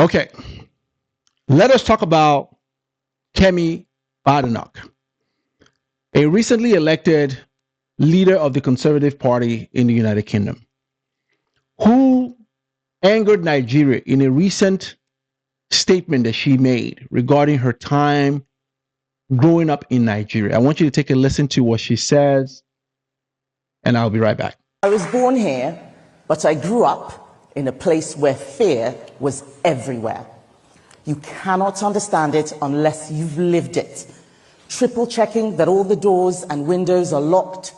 Okay, let us talk about Kemi Badenoch, a recently elected leader of the Conservative Party in the United Kingdom, who angered Nigeria in a recent statement that she made regarding her time growing up in Nigeria. I want you to take a listen to what she says, and I'll be right back. I was born here, but I grew up in a place where fear was everywhere. You cannot understand it unless you've lived it. Triple checking that all the doors and windows are locked,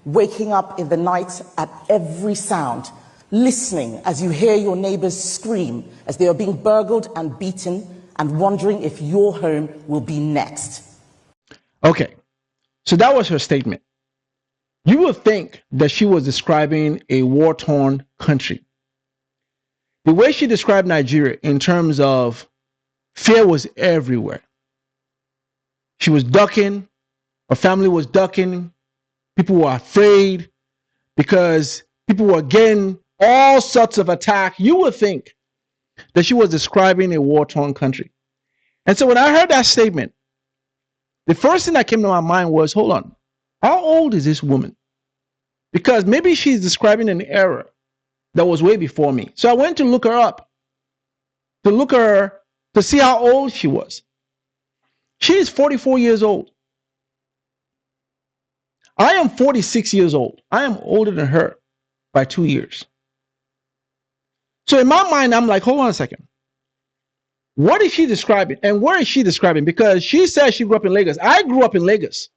waking up in the night at every sound, listening as you hear your neighbors scream as they are being burgled and beaten, and wondering if your home will be next. Okay, so that was her statement. You would think that she was describing a war-torn country. The way she described Nigeria in terms of fear was everywhere. She was ducking, her family was ducking, people were afraid because people were getting all sorts of attack. You would think that she was describing a war-torn country. And so when I heard that statement, the first thing that came to my mind was, hold on, how old is this woman? Because maybe she's describing an era that was way before me. So I went to look her up, to see how old she was. She is 44 years old. I am 46 years old. I am older than her by 2 years. So in my mind, I'm like, hold on a second. What is she describing? And where is she describing? Because she says she grew up in Lagos. I grew up in Lagos.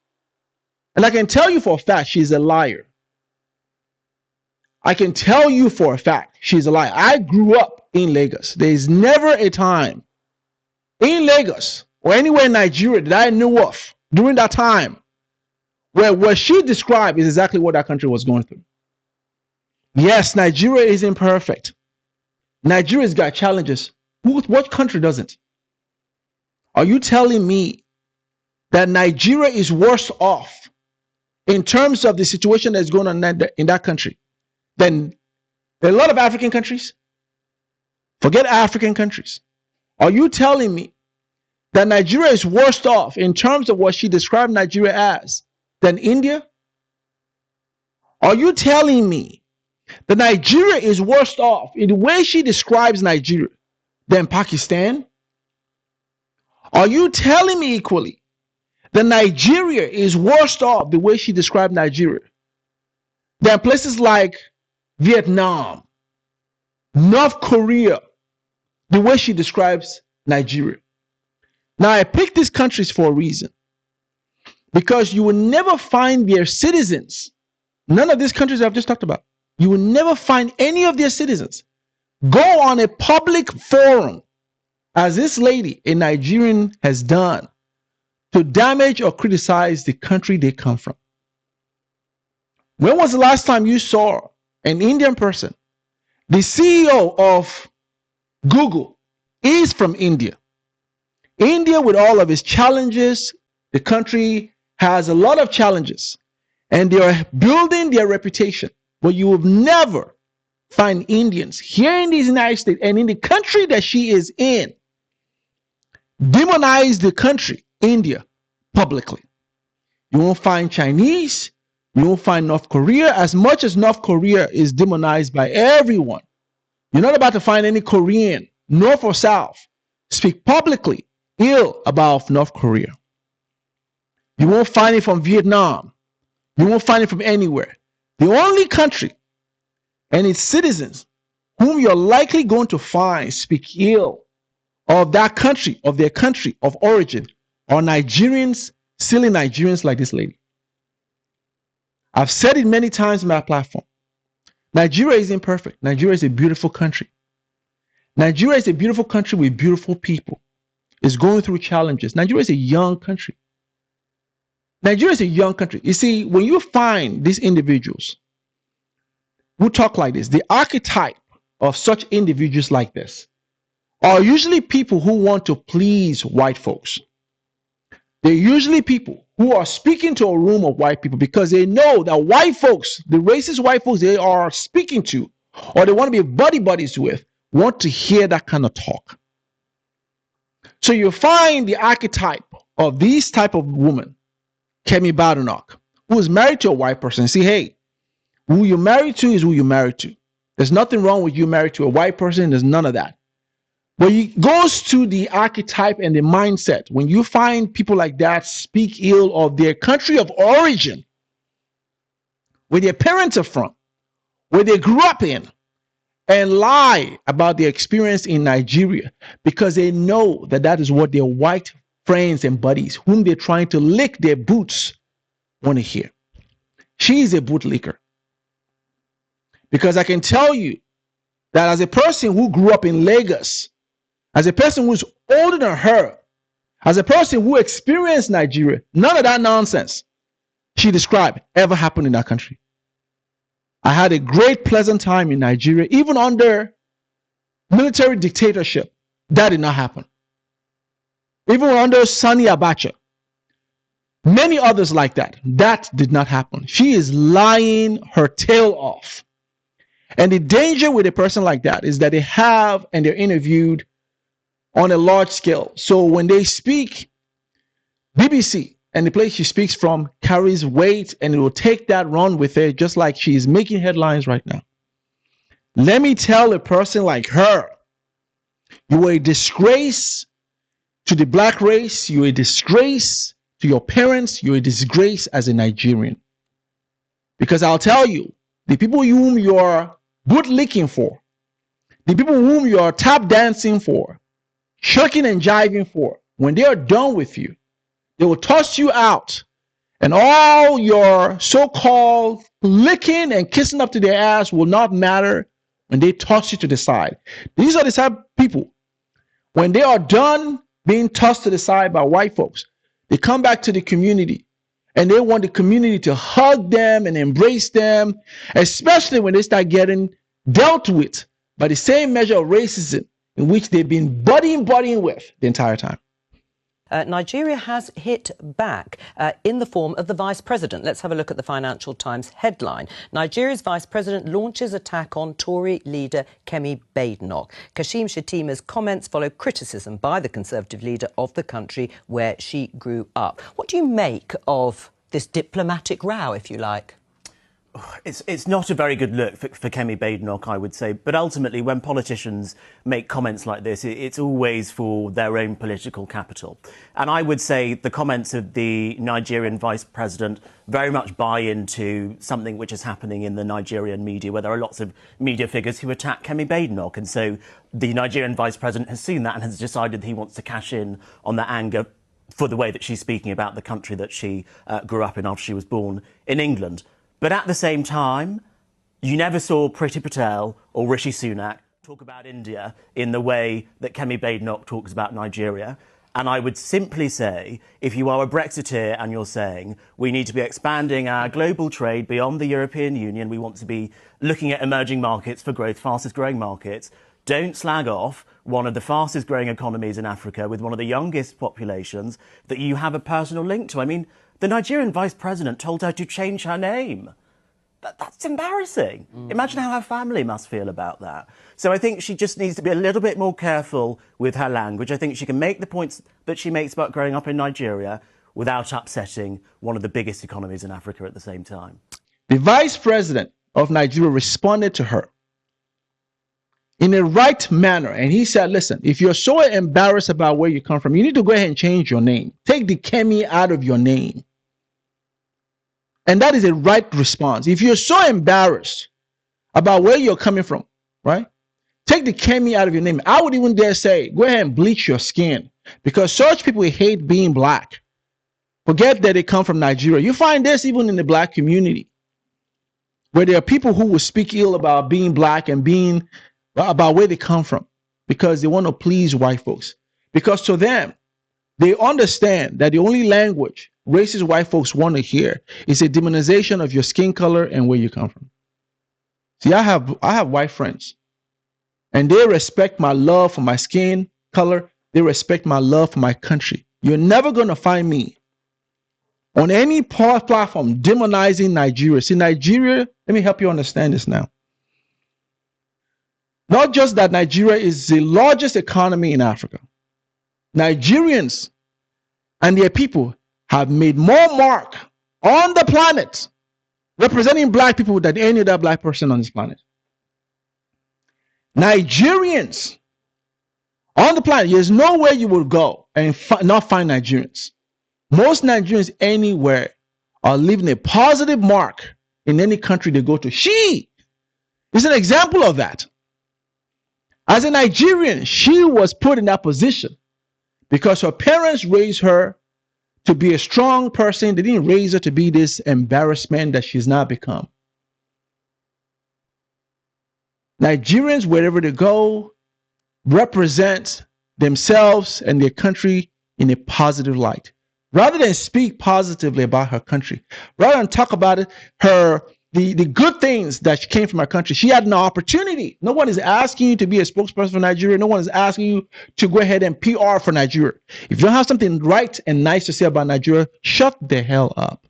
And I can tell you for a fact she's a liar. I can tell you for a fact she's a liar. I grew up in Lagos. There's never a time in Lagos or anywhere in Nigeria that I knew of during that time where what she described is exactly what that country was going through. Yes, Nigeria is imperfect. Nigeria's got challenges. What country doesn't? Are you telling me that Nigeria is worse off in terms of the situation that's going on in that country than a lot of African countries? Forget African countries. Are you telling me that Nigeria is worse off in terms of what she described Nigeria as than India? Are you telling me that Nigeria is worse off in the way she describes Nigeria than Pakistan? Are you telling me equally that Nigeria is worse off the way she described Nigeria than places like Vietnam, North Korea, the way she describes Nigeria? Now, I picked these countries for a reason, because you will never find their citizens, none of these countries I've just talked about, you will never find any of their citizens go on a public forum, as this lady, a Nigerian, has done, to damage or criticize the country they come from. When was the last time you saw an Indian person? The CEO of Google is from India. India, with all of its challenges, the country has a lot of challenges, and they are building their reputation. But you will never find Indians here in the United States and in the country that she is in demonize the country, India, publicly. You won't find Chinese, you won't find North Korea, as much as North Korea is demonized by everyone. You're not about to find any Korean, North or South, speak publicly ill about North Korea. You won't find it from Vietnam. You won't find it from anywhere. The only country and its citizens whom you're likely going to find speak ill of that country, of their country of origin, are Nigerians, silly Nigerians like this lady. I've said it many times on my platform. Nigeria is imperfect. Nigeria is a beautiful country. Nigeria is a beautiful country with beautiful people. It's going through challenges. Nigeria is a young country. Nigeria is a young country. You see, when you find these individuals who talk like this, the archetype of such individuals like this are usually people who want to please white folks. They're usually people who are speaking to a room of white people because they know that white folks, the racist white folks they are speaking to, or they want to be buddies with, want to hear that kind of talk. So you find the archetype of this type of woman, Kemi Badenoch, who is married to a white person. See, hey, who you're married to is who you're married to. There's nothing wrong with you married to a white person. There's none of that. But it goes to the archetype and the mindset. When you find people like that speak ill of their country of origin, where their parents are from, where they grew up in, and lie about their experience in Nigeria because they know that that is what their white friends and buddies, whom they're trying to lick their boots, want to hear. She is a bootlicker. Because I can tell you that as a person who grew up in Lagos, as a person who's older than her, as a person who experienced Nigeria, none of that nonsense she described ever happened in that country. I had a great, pleasant time in Nigeria, even under military dictatorship. That did not happen. Even under Sani Abacha, many others like that, that did not happen. She is lying her tail off. And the danger with a person like that is that they have and they're interviewed on a large scale. So when they speak, BBC and the place she speaks from carries weight, and it will take that run with it, just like she is making headlines right now. Let me tell a person like her, you are a disgrace to the black race, you're a disgrace to your parents, you're a disgrace as a Nigerian. Because I'll tell you, the people whom you're bootlicking for, the people whom you're tap dancing for, shucking and jiving for, when they are done with you, they will toss you out, and all your so-called licking and kissing up to their ass will not matter when they toss you to the side. These are the type of people, when they are done being tossed to the side by white folks, they come back to the community, and they want the community to hug them and embrace them, especially when they start getting dealt with by the same measure of racism in which they've been buddying with the entire time. Nigeria has hit back in the form of the Vice President. Let's have a look at the Financial Times headline. Nigeria's Vice President launches attack on Tory leader Kemi Badenoch. Kashim Shettima's comments follow criticism by the Conservative leader of the country where she grew up. What do you make of this diplomatic row, if you like? It's not a very good look for Kemi Badenoch, I would say. But ultimately, when politicians make comments like this, it's always for their own political capital. And I would say the comments of the Nigerian vice president very much buy into something which is happening in the Nigerian media, where there are lots of media figures who attack Kemi Badenoch. And so the Nigerian vice president has seen that and has decided he wants to cash in on that anger for the way that she's speaking about the country that she grew up in after she was born in England. But at the same time, you never saw Priti Patel or Rishi Sunak talk about India in the way that Kemi Badenoch talks about Nigeria. And I would simply say, if you are a Brexiteer and you're saying we need to be expanding our global trade beyond the European Union, we want to be looking at emerging markets for growth, fastest growing markets, don't slag off one of the fastest growing economies in Africa with one of the youngest populations that you have a personal link to. I mean, the Nigerian vice president told her to change her name. That's embarrassing. Imagine how her family must feel about that. So I think she just needs to be a little bit more careful with her language. I think she can make the points that she makes about growing up in Nigeria without upsetting one of the biggest economies in Africa at the same time. The vice president of Nigeria responded to her in a right manner. And he said, listen, if you're so embarrassed about where you come from, you need to go ahead and change your name. Take the Kemi out of your name. And that is a right response. If you're so embarrassed about where you're coming from, right? Take the Kemi out of your name. I would even dare say, go ahead and bleach your skin, because such people hate being black. Forget that they come from Nigeria. You find this even in the black community, where there are people who will speak ill about being black and being about where they come from, because they want to please white folks. Because to them, they understand that the only language racist white folks want to hear is a demonization of your skin color and where you come from. See, I have white friends, and they respect my love for my skin color. They respect my love for my country. You're never going to find me on any platform demonizing Nigeria. See, Nigeria, let me help you understand this now. Not just that Nigeria is the largest economy in Africa. Nigerians and their people have made more mark on the planet representing black people than any other black person on this planet. Nigerians on the planet, there's nowhere you will go and not find Nigerians. Most Nigerians anywhere are leaving a positive mark in any country they go to. She is an example of that. As a Nigerian, she was put in that position because her parents raised her to be a strong person. They didn't raise her to be this embarrassment that she's now become. Nigerians, wherever they go, represent themselves and their country in a positive light. Rather than speak positively about her country, rather than talk about it, the good things that came from our country, she had an opportunity. No one is asking you to be a spokesperson for Nigeria. No one is asking you to go ahead and PR for Nigeria. If you don't have something right and nice to say about Nigeria, shut the hell up.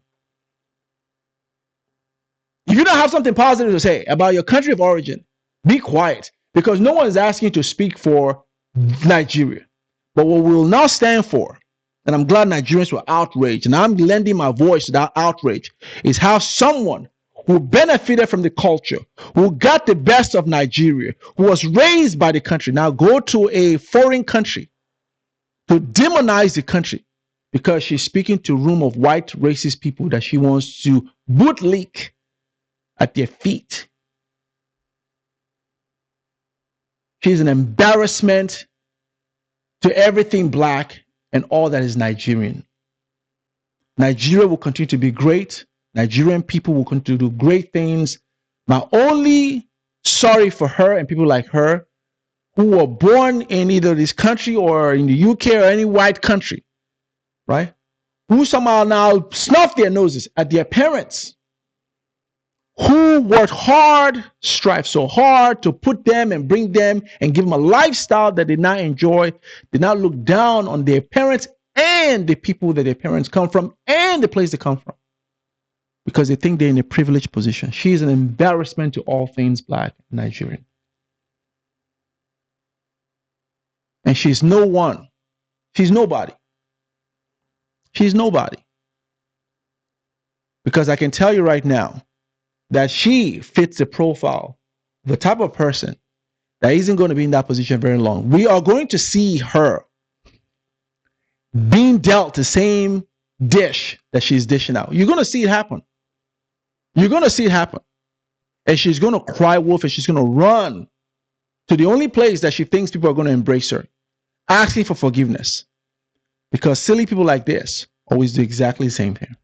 If you don't have something positive to say about your country of origin, be quiet, because no one is asking you to speak for Nigeria. But what we will now stand for, and I'm glad Nigerians were outraged, and I'm lending my voice to that outrage, is how someone who benefited from the culture, who got the best of Nigeria, who was raised by the country, now go to a foreign country to demonize the country because she's speaking to a room of white racist people that she wants to bootlick at their feet. She's an embarrassment to everything black and all that is Nigerian. Nigeria will continue to be great. Nigerian people will continue to do great things. My only sorry for her and people like her who were born in either this country or in the UK or any white country, right? Who somehow now snuff their noses at their parents, who worked hard, strive so hard to put them and bring them and give them a lifestyle that they not enjoy, did not look down on their parents and the people that their parents come from and the place they come from, because they think they're in a privileged position. She is an embarrassment to all things black Nigerian. And she's no one. She's nobody. She's nobody. Because I can tell you right now that she fits the profile, the type of person that isn't going to be in that position very long. We are going to see her being dealt the same dish that she's dishing out. You're going to see it happen. You're going to see it happen. And she's going to cry wolf, and she's going to run to the only place that she thinks people are going to embrace her, asking for forgiveness. Because silly people like this always do exactly the same thing.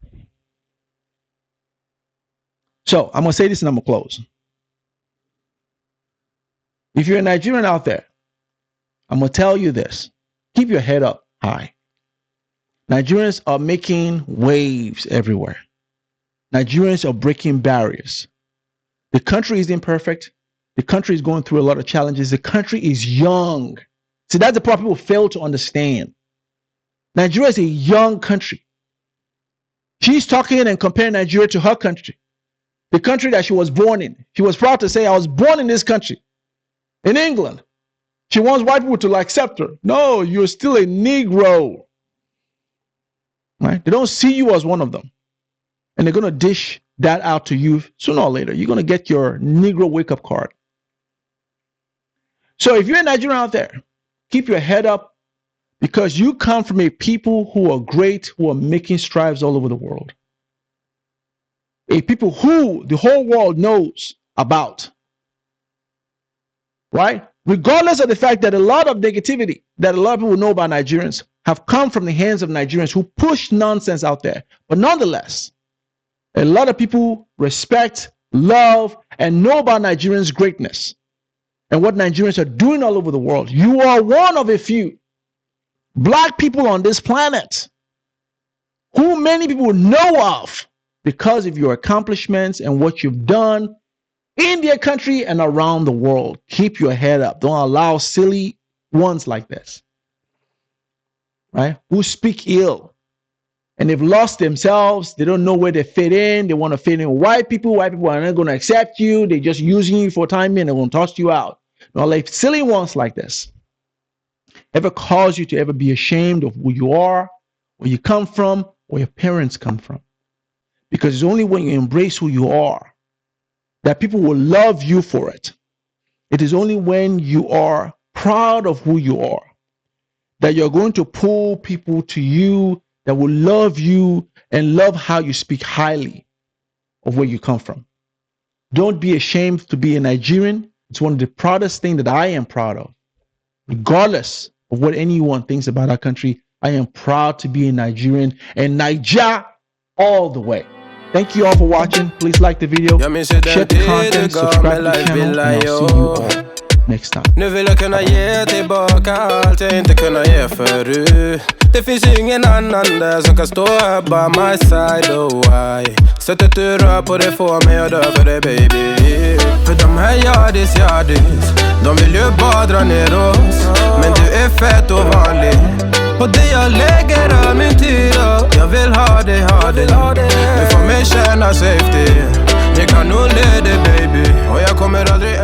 So I'm going to say this and I'm going to close. If you're a Nigerian out there, I'm going to tell you this. Keep your head up high. Nigerians are making waves everywhere. Nigerians are breaking barriers. The country is imperfect. The country is going through a lot of challenges. The country is young. See, that's the part people fail to understand. Nigeria is a young country. She's talking and comparing Nigeria to her country, the country that she was born in. She was proud to say, I was born in this country, in England. She wants white people to accept her. No, you're still a Negro. Right? They don't see you as one of them. And they're going to dish that out to you sooner or later. You're going to get your Negro wake-up card. So if you're a Nigerian out there, keep your head up, because you come from a people who are great, who are making strides all over the world. A people who the whole world knows about. Right? Regardless of the fact that a lot of negativity that a lot of people know about Nigerians have come from the hands of Nigerians who push nonsense out there. But nonetheless, a lot of people respect, love, and know about Nigerians' greatness and what Nigerians are doing all over the world. You are one of a few black people on this planet who many people know of because of your accomplishments and what you've done in their country and around the world. Keep your head up. Don't allow silly ones like this, right? Who speak ill and they've lost themselves. They don't know where they fit in. They want to fit in with white people. White people are not going to accept you. They're just using you for time being. They're going to toss you out. Now, like silly ones like this ever cause you to ever be ashamed of who you are, where you come from, where your parents come from. Because it's only when you embrace who you are that people will love you for it. It is only when you are proud of who you are that you're going to pull people to you that will love you and love how you speak highly of where you come from. Don't be ashamed to be a Nigerian. It's one of the proudest things that I am proud of. Regardless of what anyone thinks about our country, I am proud to be a Nigerian and Naija all the way. Thank you all for watching. Please like the video, share the content, subscribe to the channel, and I'll see you all next time. Nu vill jag kunna ge tillbaka allt jag inte kunna ge förut. Det finns ingen annan där som kan stå här by my side, oh why. Sättet du rör på det får mig att dö för dig baby. För de här yardis, de vill ju bara dra ner oss. Men du är fett och vanlig. Och det jag lägger är min tid. Jag vill ha dig. Du får mig känna safety. Jag kan nog leda baby. Och jag kommer aldrig